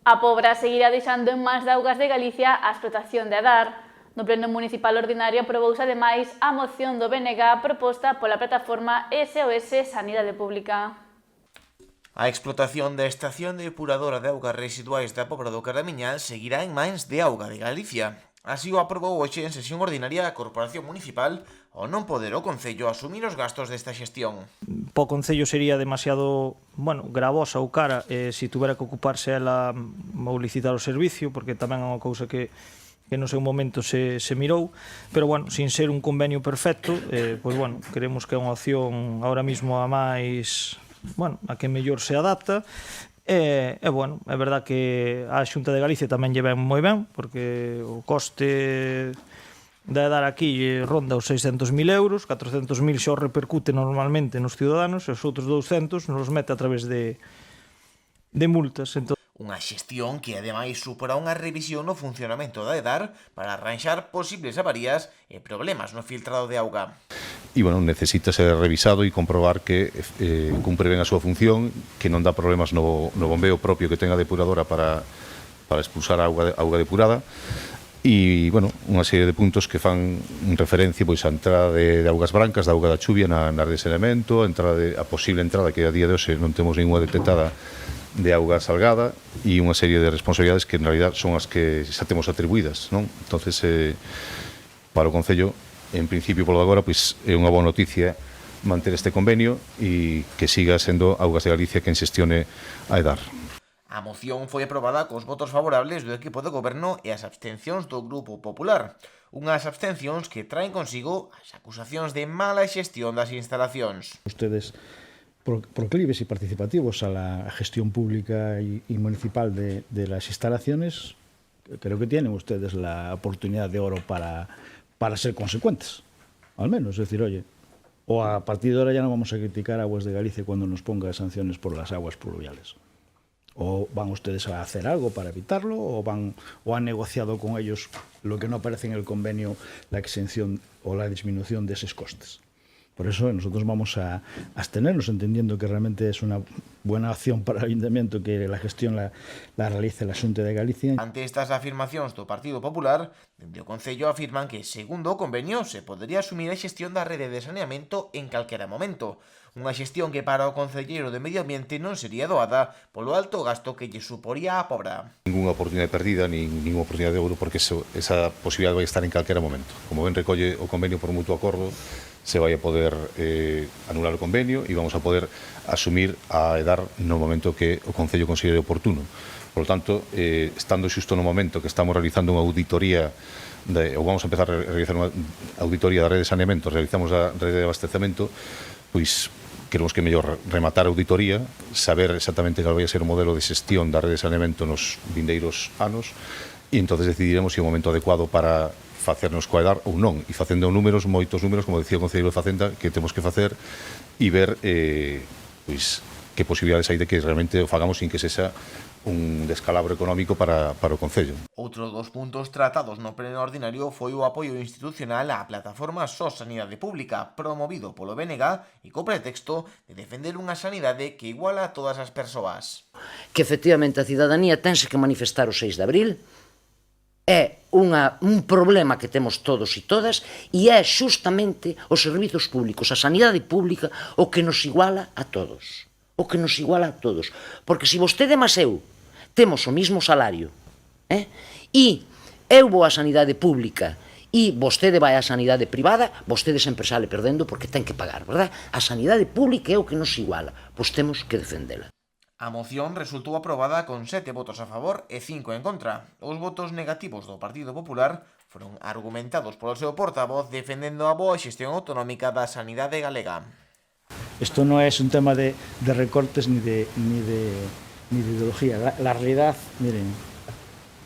A Pobra seguirá deixando en mans de Augas de Galicia a explotación de Adar. No Pleno Municipal Ordinario aprobouse ademais a moción do BNG proposta pola plataforma SOS Sanidade Pública. A explotación da estación depuradora de augas residuais da Pobra do Caramiñal seguirá en mans de Auga de Galicia. Así o aprobou hoxe en sesión ordinaria a Corporación Municipal ao non poder o Concello asumir os gastos desta xestión. Po Concello sería demasiado, gravosa ou cara se tuvera que ocuparse ela ou licitar o servicio, porque tamén é unha cousa que no seu momento se mirou, pero sin ser un convenio perfecto, creemos que é unha opción ahora mismo a máis, a que mellor se adapta. É verdad que a Xunta de Galicia tamén lle ven moi ben, porque o coste de dar aquí ronda os 600.000 euros, 400.000 xa o repercute normalmente nos ciudadanos, e os outros 200 nos mete a través de multas. Unha xestión que ademais supera unha revisión no funcionamento da EDAR para arranxar posibles avarías e problemas no filtrado de auga. E, necesita ser revisado e comprobar que cumpre ben a súa función, que non dá problemas no bombeo propio que ten a depuradora para expulsar a auga depurada. E, unha serie de puntos que fan referencia á entrada de augas brancas, da auga da chuvia na rede de saneamento, a posible entrada que a día de hoxe non temos ninguna detectada de auga salgada, e unha serie de responsabilidades que en realidad son as que xa temos atribuídas, non? Entonces, para o Concello, en principio, polo de agora, é unha boa noticia manter este convenio e que siga sendo Augas de Galicia quen xestione a EDAR. A moción foi aprobada cos votos favorables do equipo de goberno e as abstencións do Grupo Popular. Unhas abstencións que traen consigo as acusacións de mala xestión das instalacións. Ustedes proclives y participativos a la gestión pública y municipal de las instalaciones, creo que tienen ustedes la oportunidad de oro para ser consecuentes, al menos. Es decir, oye, o a partir de ahora ya no vamos a criticar Aguas de Galicia cuando nos ponga sanciones por las aguas pluviales. O van ustedes a hacer algo para evitarlo, o han negociado con ellos lo que no aparece en el convenio, la exención o la disminución de esos costes. Por eso nosotros vamos a abstenernos, entendiendo que realmente es una buena opción para el Ayuntamiento que la gestión la realice la Xunta de Galicia. Ante estas afirmacións do Partido Popular, dende o Concello afirman que, segundo o convenio, se podería asumir a xestión da rede de saneamento en calquera momento. Unha xestión que para o concelleiro de Medio Ambiente non sería doada polo alto gasto que lle suporía a Pobra. Ninguna oportunidade perdida, ninguna oportunidade de ouro, porque esa posibilidade vai estar en calquera momento. Como ben recolle o convenio por mutuo acordo, se vai a poder anular o convenio e vamos a poder asumir a EDAR no momento que o Concello considere oportuno. Por lo tanto, estando xusto no momento que estamos realizando unha auditoría, ou vamos a empezar a realizar unha auditoría da rede de saneamento, realizamos a rede de abastecemento, pois queremos que mellor rematar a auditoría, saber exactamente cal vai a ser o modelo de xestión da rede de saneamento nos vindeiros anos, e entonces decidiremos se é o momento adecuado para facernos coa EDAR ou non, e facendo números, moitos números, como decía o Concelleiro de Facenda, que temos que facer e ver que posibilidades hai de que realmente o fagamos sin que sexa un descalabro económico para o Concello. Outro dos puntos tratados no pleno ordinario foi o apoio institucional á plataforma SOS Sanidade Pública, promovido polo BNG e co pretexto de defender unha sanidade que iguala a todas as persoas. Que efectivamente a cidadanía tense que manifestar o 6 de abril, é un problema que temos todos e todas, e é xustamente os servizos públicos, a sanidade pública, o que nos iguala a todos. O que nos iguala a todos. Porque se vostede mas eu temos o mismo salario, e eu vou á sanidade pública e vostede vai á sanidade privada, vostede sempre sale perdendo porque ten que pagar, verdad? A sanidade pública é o que nos iguala, pois temos que defendela. A moción resultou aprobada con 7 votos a favor e 5 en contra. Os votos negativos do Partido Popular foron argumentados polo seu portavoz defendendo a boa xestión autonómica da sanidade galega. Esto no es un tema de recortes ni de ideología. La realidad, miren,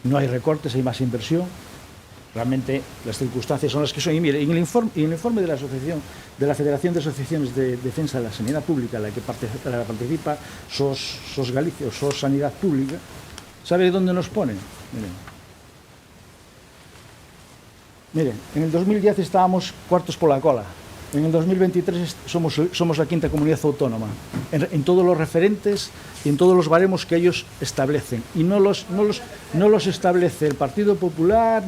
no hay recortes, hay más inversión. Realmente las circunstancias son las que son. Y mire, en el informe de la asociación, de la Federación de Asociaciones de Defensa de la Sanidad Pública, la que participa SOS Galicia o SOS Sanidad Pública, ¿sabe dónde nos ponen? Miren, en el 2010 estábamos cuartos por la cola. En el 2023 somos la quinta comunidad autónoma en todos los referentes y en todos los baremos que ellos establecen. Y no los establece el Partido Popular,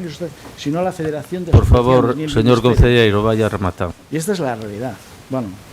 sino la Federación de Por favor, señor concelleiro, vaya a rematar. Y esta es la realidad. Bueno,